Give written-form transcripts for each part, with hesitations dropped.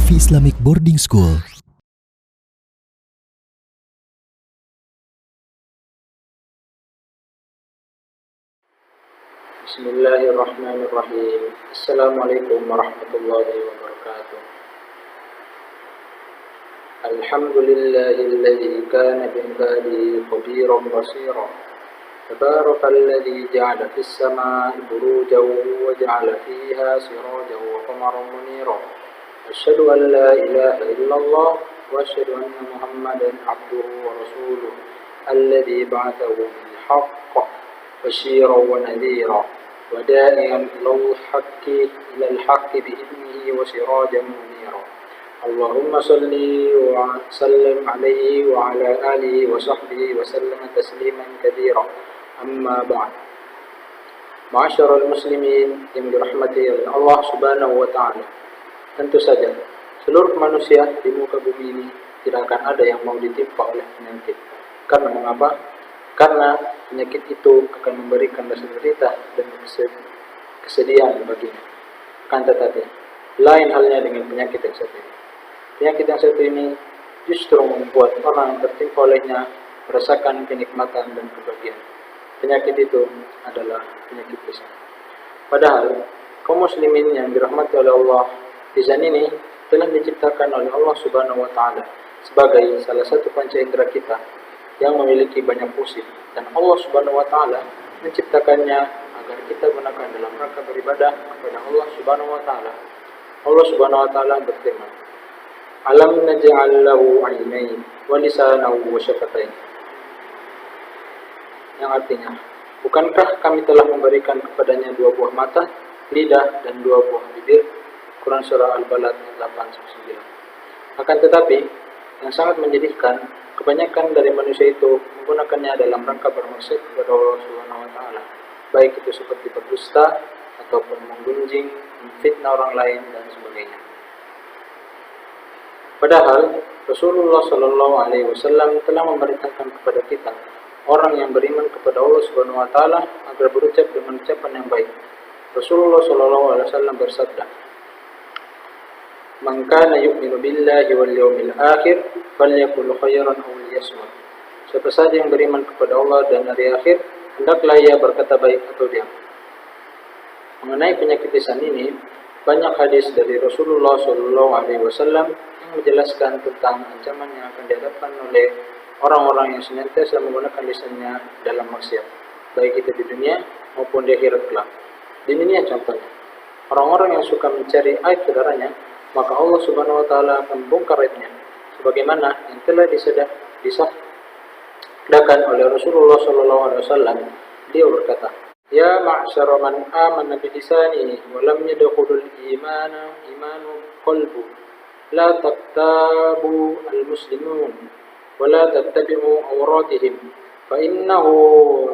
Sufi Islamic Boarding School. Bismillahirrahmanirrahim. Assalamualaikum warahmatullahi wabarakatuh. Alhamdulillahilladzi kana bi'ibadihi khabiran basira. Tabarakalladzi ja'ala fis samaa'i burujan wa ja'ala fiha sirajan wa qamaran munira. Asyhadu an la ilaha illallah wa asyhadu anna Muhammadan abduhu wa rasuluhu alladzi ba'athahu bil haqq basyiran wa nadhira. وداعيا إلى الحق بإذنه وسراجا منيرا. اللهم صل وسلم عليه وعلى آله وصحبه وسلم تسليما كثيرا. أما بعد. Ma'asyiral muslimin yang dirahmati oleh Allah Subhanahu wa taala. Tentu saja seluruh manusia di muka bumi ini tidak akan ada yang mau ditimpa oleh penyakit. Karena mengapa? Karena penyakit itu akan memberikan rasa derita dan kesedihan baginya. Kan tetapi, lain halnya dengan penyakit yang satu ini. Penyakit yang satu ini justru membuat orang yang tertimpa olehnya merasakan kenikmatan dan kebahagiaan. Penyakit itu adalah penyakit lisan. Padahal, kaum muslimin yang dirahmati oleh Allah, lisan ini telah diciptakan oleh Allah Subhanahu wa taala sebagai salah satu panca indera kita yang memiliki banyak fungsi, dan Allah Subhanahu wa taala menciptakannya agar kita gunakan dalam rangka beribadah kepada Allah Subhanahu wa taala. Allah Subhanahu wa taala berfirman, "Alam naj'al lahu 'ainayn wa lisanan wa syafatain." Yang artinya, bukankah kami telah memberikan kepadanya dua buah mata, lidah, dan dua buah bibir? Quran surah Al-Balad 8-9. Akan tetapi, yang sangat menyedihkan, kebanyakan dari manusia itu menggunakannya dalam rangka bermaksud kepada Allah Subhanahu wa taala, baik itu seperti berdusta ataupun menggunjing, memfitnah orang lain dan sebagainya. Padahal Rasulullah Shallallahu alaihi wasallam telah memerintahkan kepada kita, orang yang beriman kepada Allah Subhanahu wa taala, agar berucap dengan ucapan yang baik. Rasulullah Shallallahu alaihi wasallam bersabda, "Man kana yu'minu billahi wal yawmil akhir falyakul khairan aw liyasmut." Siapa saja yang beriman kepada Allah dan hari akhir, hendaklah ia berkata baik atau diam. Mengenai penyakit lisan ini, banyak hadis dari Rasulullah SAW yang menjelaskan tentang ancaman yang akan dihadapkan oleh orang-orang yang senantiasa menggunakan lisannya dalam maksiat, baik itu di dunia maupun di akhirat kelak. Di dunia contohnya, orang-orang yang suka mencari aib saudaranya, maka Allah Subhanahu wa taala akan membongkar aibnya, sebagaimana yang telah disabdakan oleh Rasulullah sallallahu alaihi wasallam. Dia berkata, "Ya ma'syara man amana bi lisanihi wa lam yadkhulul imanu qalbu, la taqtabu al-muslimun wa la tattabi'u awratihim fa innahu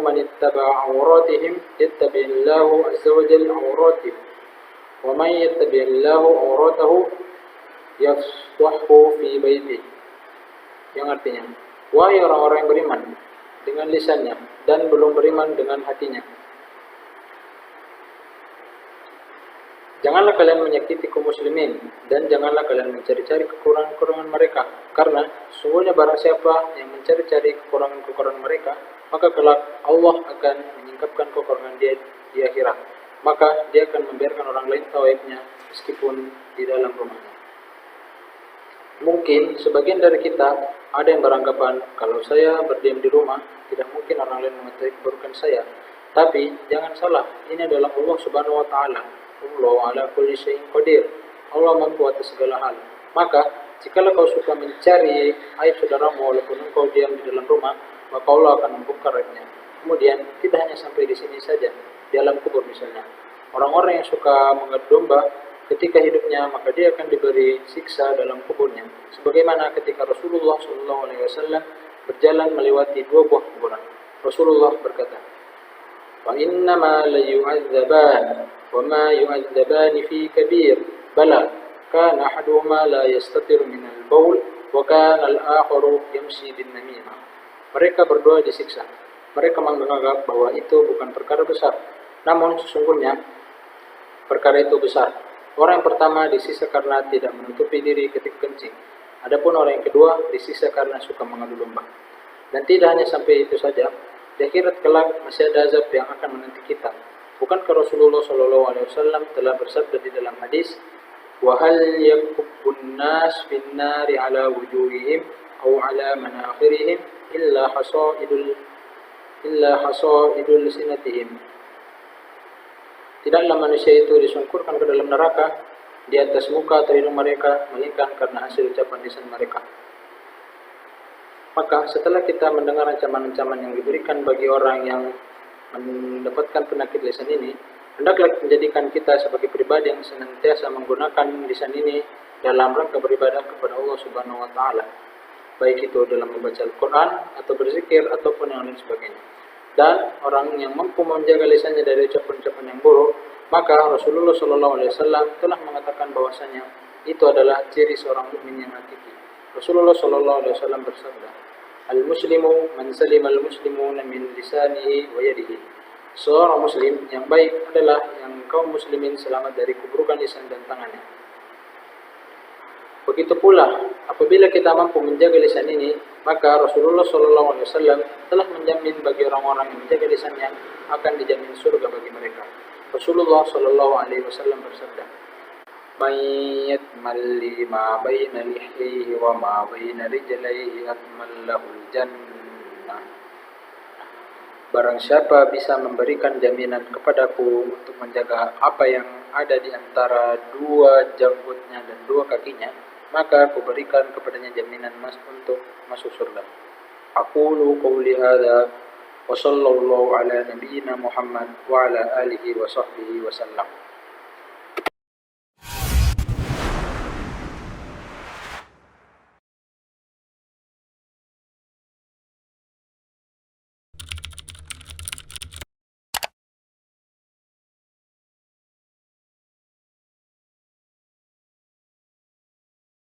man ittaba'a awratihim yattabi'illahu azza wa jalla awratihim. Wa man yattabi'illahu awratahu yafdahu fi baitihi." Yang artinya, wahai orang-orang yang beriman dengan lisannya dan belum beriman dengan hatinya, janganlah kalian menyakiti kaum muslimin dan janganlah kalian mencari-cari kekurangan-kekurangan mereka, karena sungguhnya barang siapa yang mencari-cari kekurangan-kekurangan mereka, maka kelak Allah akan menyingkapkan kekurangan dia di akhirat. Maka dia akan membiarkan orang lain tahu aibnya meskipun di dalam rumahnya. Mungkin sebagian dari kita ada yang beranggapan, kalau saya berdiam di rumah, tidak mungkin orang lain mengetahui keburukan saya. Tapi jangan salah, ini adalah Allah Subhanahu wa taala. Allah ala kulli syai'in qadir. Allah mampu atas segala hal. Maka jikalau kau suka mencari aib saudaramu walaupun engkau diam di dalam rumah, maka Allah akan membongkar aibnya. Kemudian tidak hanya sampai di sini saja, di alam kubur misalnya, orang-orang yang suka mengadu domba ketika hidupnya, maka dia akan diberi siksa dalam kuburnya, sebagaimana ketika Rasulullah SAW berjalan melewati dua buah kuburan. Rasulullah berkata, "Wa innama la yu'adzaban wa ma yu'adzaban fi kabir, bala kana ahaduhuma la yastatir min al-bawl wa kana al-akharu yamshi bin namimah." Mereka berdua disiksa. Mereka menganggap bahwa itu bukan perkara besar, namun sesungguhnya perkara itu besar. Orang yang pertama disiksa karena tidak menutupi diri ketika kencing. Adapun orang yang kedua disiksa karena suka mengadu domba. Dan tidak hanya sampai itu saja, di akhirat kelak masih ada azab yang akan menanti kita. Bukankah Rasulullah SAW telah bersabda di dalam hadis, وَهَلْ يَكُبُّ النَّاسِ فِي النَّارِ عَلَى وُجُوهِهِمْ أَوْ عَلَى مَنَاخِرِهِمْ إِلَّا حَصَائِدُ لِسِنَتِهِمْ. Tidaklah manusia itu disungkurkan ke dalam neraka di atas muka atau hidung mereka, melainkan karena hasil ucapan lisan mereka. Maka setelah kita mendengar ancaman-ancaman yang diberikan bagi orang yang mendapatkan penyakit lisan ini, hendaklah menjadikan kita sebagai pribadi yang senantiasa menggunakan lisan ini dalam rangka beribadah kepada Allah Subhanahu wa taala, baik itu dalam membaca Al-Qur'an atau berzikir ataupun yang lain sebagainya. Dan orang yang mampu menjaga lisannya dari ucapan-ucapan yang buruk, maka Rasulullah SAW telah mengatakan bahwasanya itu adalah ciri seorang mukmin yang hakiki. Rasulullah SAW bersabda, "Al-muslimu man salima al-muslimuna min lisanihi wa yadihi." Seorang muslim yang baik adalah yang kaum muslimin selamat dari keburukan lisan dan tangannya. Begitu pula, apabila kita mampu menjaga lisan ini, maka Rasulullah SAW telah menjamin bagi orang-orang yang menjaga lisannya akan dijamin surga bagi mereka. Rasulullah SAW bersabda, "Man yatmal lima baina lihyihi wa ma baina rijlaihi atmal lahul jannah." Barang siapa bisa memberikan jaminan kepadaku untuk menjaga apa yang ada di antara dua janggutnya dan dua kakinya, maka aku berikan kepadanya jaminan untuk masuk surga. Aqulu qawli hadza wa sallallahu ala nabiyyina Muhammad wa ala alihi wa sahbihi wa sallam.